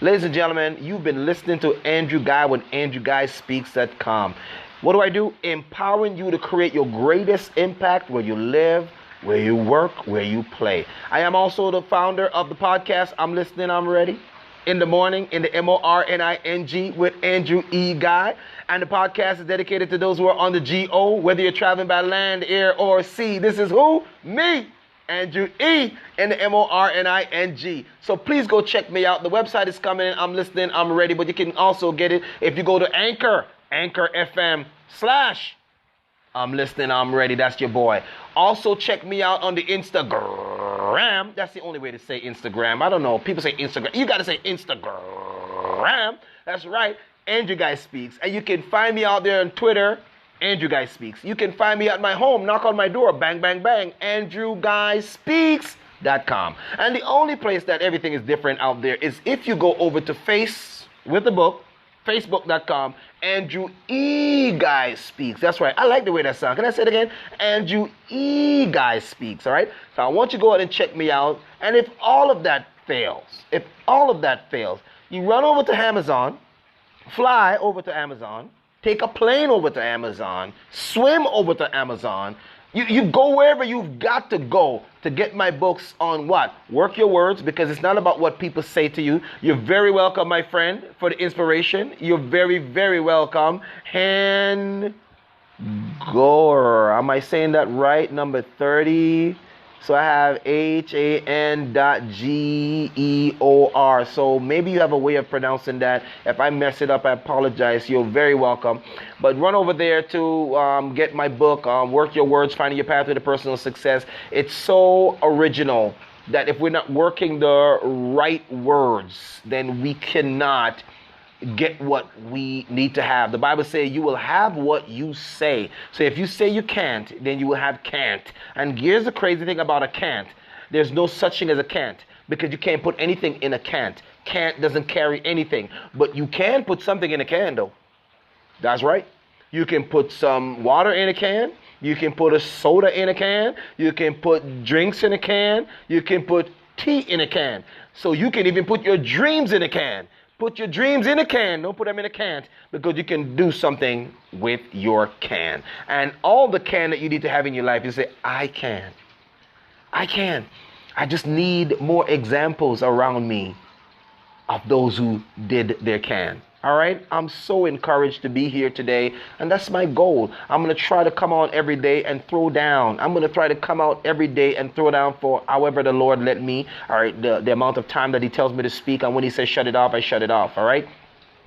Ladies and gentlemen, you've been listening to Andrew Guy with AndrewGuySpeaks.com. What do? Empowering you to create your greatest impact where you live, where you work, where you play. I am also the founder of the podcast, I'm Listening, I'm Ready. In the morning, in the MORNING with Andrew E. Guy. And the podcast is dedicated to those who are on the GO, whether you're traveling by land, air, or sea. This is who? Me, Andrew E. in the MORNING. So please go check me out. The website is coming in. I'm Listening, I'm Ready. But you can also get it if you go to Anchor FM/ I'm Listening, I'm Ready. That's your boy. Also check me out on the Instagram. That's the only way to say Instagram. I don't know. People say Instagram. You got to say Instagram. That's right. Andrew Guy Speaks. And you can find me out there on Twitter. Andrew Guy Speaks. You can find me at my home. Knock on my door. Bang, bang, bang. AndrewGuySpeaks.com. And the only place that everything is different out there is if you go over to Face with the book. Facebook.com, Andrew E. Guy Speaks. That's right. I like the way that sounds. Can I say it again? Andrew E. Guy Speaks. All right. So I want you to go ahead and check me out. And if all of that fails, you run over to Amazon, fly over to Amazon, take a plane over to Amazon, swim over to Amazon. You go wherever you've got to go to get my books on what? Work your words, because it's not about what people say to you. You're very welcome, my friend, for the inspiration. You're very, very welcome. Han Gore. Am I saying that right? Number 30. So I have HAN.GEOR. So maybe you have a way of pronouncing that. If I mess it up, I apologize. You're very welcome. But run over there to get my book, Work Your Words, Finding Your Pathway to Personal Success. It's so original that if we're not working the right words, then we cannot get what we need to have. The Bible says you will have what you say. So if you say you can't, then you will have can't. And here's the crazy thing about a can't. There's no such thing as a can't, because you can't put anything in a can't. Can't doesn't carry anything. But you can put something in a can, though. That's right. You can put some water in a can. You can put a soda in a can. You can put drinks in a can. You can put tea in a can. So you can even put your dreams in a can. Put your dreams in a can. Don't put them in a can't, because you can do something with your can. And all the can that you need to have in your life, you say, I can. I can. I just need more examples around me of those who did their can. All right, I'm so encouraged to be here today, and that's my goal. I'm going to try to come on every day and throw down. I'm going to try to come out every day and throw down for however the Lord let me, all right, the amount of time that he tells me to speak, and when he says shut it off, I shut it off, all right?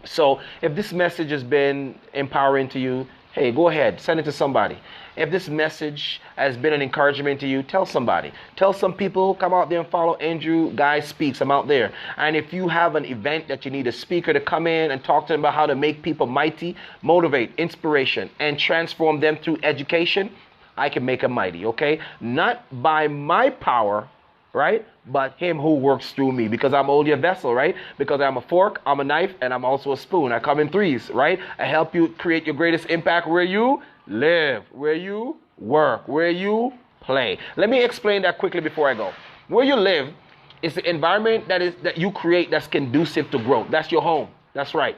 So if this message has been empowering to you, hey, go ahead, send it to somebody. If this message has been an encouragement to you, tell somebody. Tell some people, come out there and follow Andrew Guy Speaks. I'm out there. And if you have an event that you need a speaker to come in and talk to them about how to make people mighty, motivate, inspiration, and transform them through education, I can make them mighty, okay? Not by my power, right? But him who works through me, because I'm only a vessel, right? Because I'm a fork, I'm a knife, and I'm also a spoon. I come in threes, right? I help you create your greatest impact where you live, where you work, where you play. Let me explain that quickly before I go. Where you live is the environment that you create that's conducive to growth. That's your home. That's right.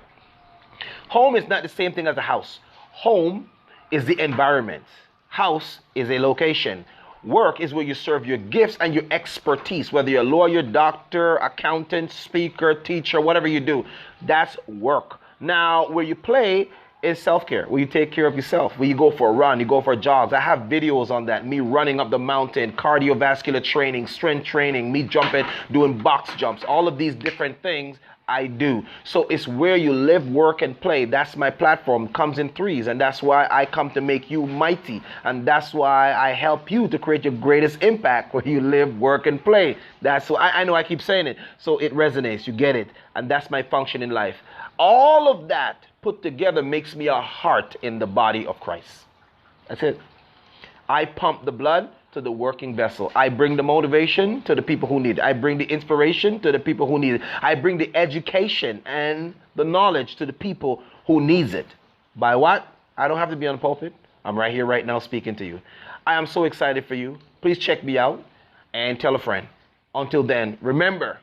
Home is not the same thing as a house. Home is the environment. House is a location. Work is where you serve your gifts and your expertise, whether you're a lawyer, doctor, accountant, speaker, teacher, whatever you do. That's work. Now, where you play is self-care, where you take care of yourself, where you go for a run, you go for jogs. I have videos on that, me running up the mountain, cardiovascular training, strength training, me jumping, doing box jumps, all of these different things I do. So it's where you live, work, and play. That's my platform. Comes in threes, and that's why I come to make you mighty, and that's why I help you to create your greatest impact where you live, work, and play. That's why I know I keep saying it, so it resonates. You get it, and that's my function in life. All of that put together makes me a heart in the body of Christ. That's it. I pump the blood to the working vessel. I bring the motivation to the people who need it. I bring the inspiration to the people who need it. I bring the education and the knowledge to the people who needs it. By what? I don't have to be on the pulpit. I'm right here right now speaking to you. I am so excited for you. Please check me out and tell a friend. Until then, remember,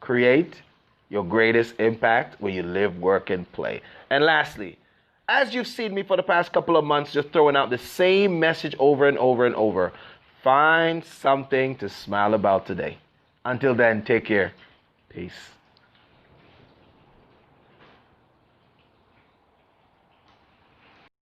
create your greatest impact where you live, work, and play. And lastly, as you've seen me for the past couple of months, just throwing out the same message over and over and over, find something to smile about today. Until then, take care. Peace.